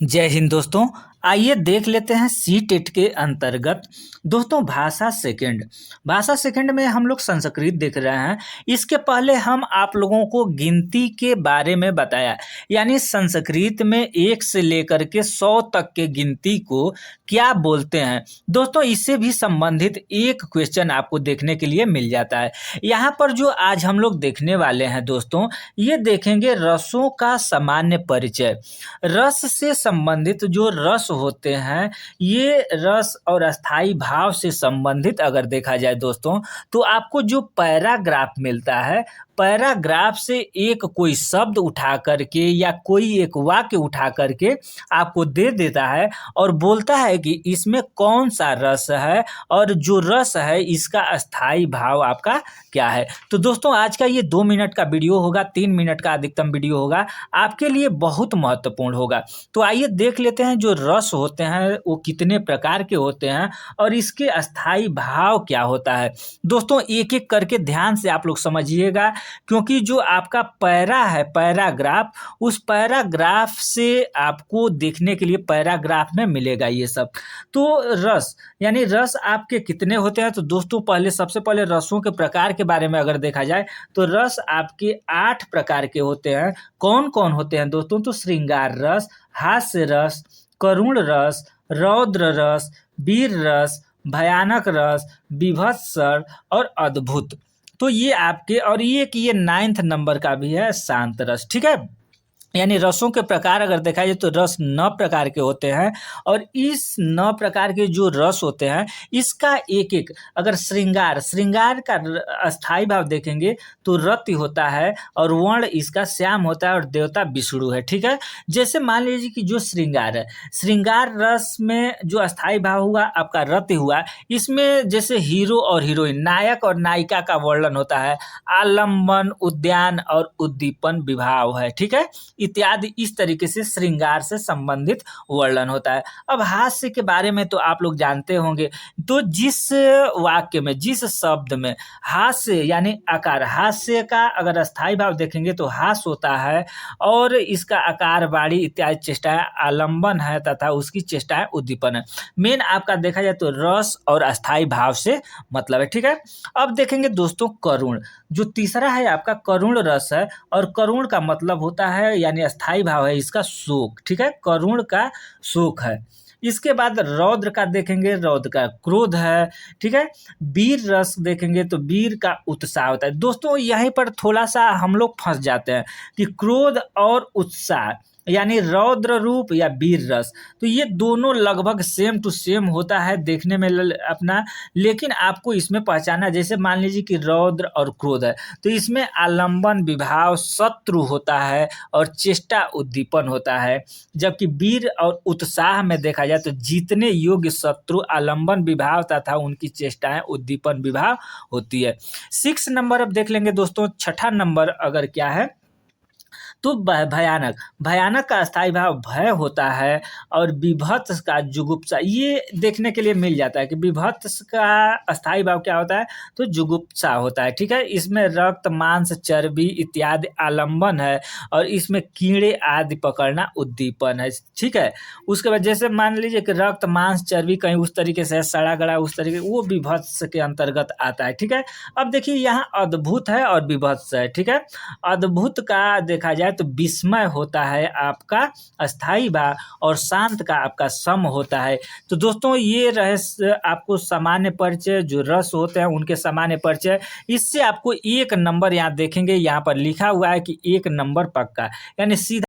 जय हिंद दोस्तों। आइए देख लेते हैं सी टेट के अंतर्गत दोस्तों भाषा सेकंड में हम लोग संस्कृत देख रहे हैं। इसके पहले हम आप लोगों को गिनती के बारे में बताया, यानी संस्कृत में 1 से लेकर के 100 तक के गिनती को क्या बोलते हैं। दोस्तों इससे भी संबंधित एक क्वेश्चन आपको देखने के लिए मिल जाता है। यहाँ पर जो आज हम लोग देखने वाले हैं दोस्तों, ये देखेंगे रसों का सामान्य परिचय। रस से संबंधित जो रस होते हैं, ये रस और अस्थाई भाव से संबंधित अगर देखा जाए दोस्तों, तो आपको जो पैराग्राफ मिलता है, पैराग्राफ से एक कोई शब्द उठा करके या कोई एक वाक्य उठा करके आपको दे देता है और बोलता है कि इसमें कौन सा रस है और जो रस है इसका अस्थाई भाव आपका क्या है। तो दोस्तों आज का ये 2 मिनट का वीडियो होगा, 3 मिनट का अधिकतम वीडियो होगा, आपके लिए बहुत महत्वपूर्ण होगा। तो आइए देख लेते हैं जो रस होते हैं वो कितने प्रकार के होते हैं और इसके अस्थाई भाव क्या होता है। दोस्तों एक एक करके ध्यान से आप लोग समझिएगा, क्योंकि जो आपका पैरा है, पैराग्राफ, उस पैराग्राफ से आपको देखने के लिए पैराग्राफ में मिलेगा ये सब। तो रस यानी रस आपके कितने होते हैं, तो दोस्तों पहले सबसे पहले रसों के प्रकार के बारे में अगर देखा जाए तो रस आपके 8 प्रकार के होते हैं। कौन कौन होते हैं दोस्तों, तो श्रृंगार रस, हास्य रस, करुण रस, रौद्र रस, वीर रस, भयानक रस, बीभत्स और अद्भुत। तो ये आपके, और ये 9th नंबर का भी है शांत रस। ठीक है, यानी रसों के प्रकार अगर देखा जाए तो रस 9 प्रकार के होते हैं और इस 9 प्रकार के जो रस होते हैं इसका एक एक, अगर श्रृंगार का अस्थाई भाव देखेंगे तो रति होता है और वर्ण इसका श्याम होता है और देवता विष्णु है। ठीक है, जैसे मान लीजिए कि जो श्रृंगार है, श्रृंगार रस में जो अस्थाई भाव हुआ आपका रति हुआ, इसमें जैसे हीरो और हीरोइन, नायक और नायिका का वर्णन होता है, आलम्बन, उद्यान और उद्दीपन विभाव है। ठीक है, इत्यादि इस तरीके से श्रृंगार से संबंधित वर्णन होता है। अब हास्य के बारे में तो आप लोग जानते होंगे, तो जिस वाक्य में, जिस शब्द में हास्य यानी आकार, हास्य का अगर अस्थाई भाव देखेंगे तो हास्य होता है और इसका आकार, वाणी इत्यादि चेष्टाएं आलंबन है तथा उसकी चेष्टाएं उद्दीपन है। मेन आपका देखा जाए तो रस और अस्थाई भाव से मतलब है। ठीक है, अब देखेंगे दोस्तों करुण, जो तीसरा है आपका करुण रस है और करुण का मतलब होता है यानी अस्थाई भाव है इसका शोक। ठीक है, करुण का शोक है। इसके बाद रौद्र का देखेंगे, रौद्र का क्रोध है। ठीक है, वीर रस देखेंगे तो वीर का उत्साह होता है। दोस्तों यहीं पर थोड़ा सा हम लोग फंस जाते हैं कि क्रोध और उत्साह यानी रौद्र रूप या वीर रस, तो ये दोनों लगभग सेम टू सेम होता है देखने में अपना, लेकिन आपको इसमें पहचाना, जैसे मान लीजिए कि रौद्र और क्रोध है तो इसमें आलंबन विभाव शत्रु होता है और चेष्टा उद्दीपन होता है, जबकि वीर और उत्साह में देखा जाए तो जीतने योग्य शत्रु आलंबन विभाव तथा उनकी चेष्टाएं उद्दीपन विभाव होती है। 6 नंबर अब देख लेंगे दोस्तों, 6ठा नंबर अगर क्या है तो भयानक का अस्थाई भाव भय होता है और विभत्स का जुगुप्सा, ये देखने के लिए मिल जाता है कि विभत्स का अस्थाई भाव क्या होता है, तो जुगुप्सा होता है। ठीक है, इसमें रक्त, मांस, चर्बी इत्यादि आलंबन है और इसमें कीड़े आदि पकड़ना उद्दीपन है। ठीक है, उसके बाद जैसे मान लीजिए कि रक्त, मांस, चर्बी कहीं उस तरीके से सड़ा गड़ा उस तरीके, वो विभत्स के अंतर्गत आता है। ठीक है, अब देखिए यहाँ अद्भुत है और विभत्स है। ठीक है, अद्भुत का देखा जाए तो विस्मय होता है आपका अस्थाई भाव और शांत का आपका सम होता है। तो दोस्तों ये रहे आपको सामान्य परिचय, जो रस होते हैं उनके सामान्य परिचय। इससे आपको 1 नंबर यहाँ देखेंगे, यहाँ पर लिखा हुआ है कि 1 नंबर पक्का, यानी सीधा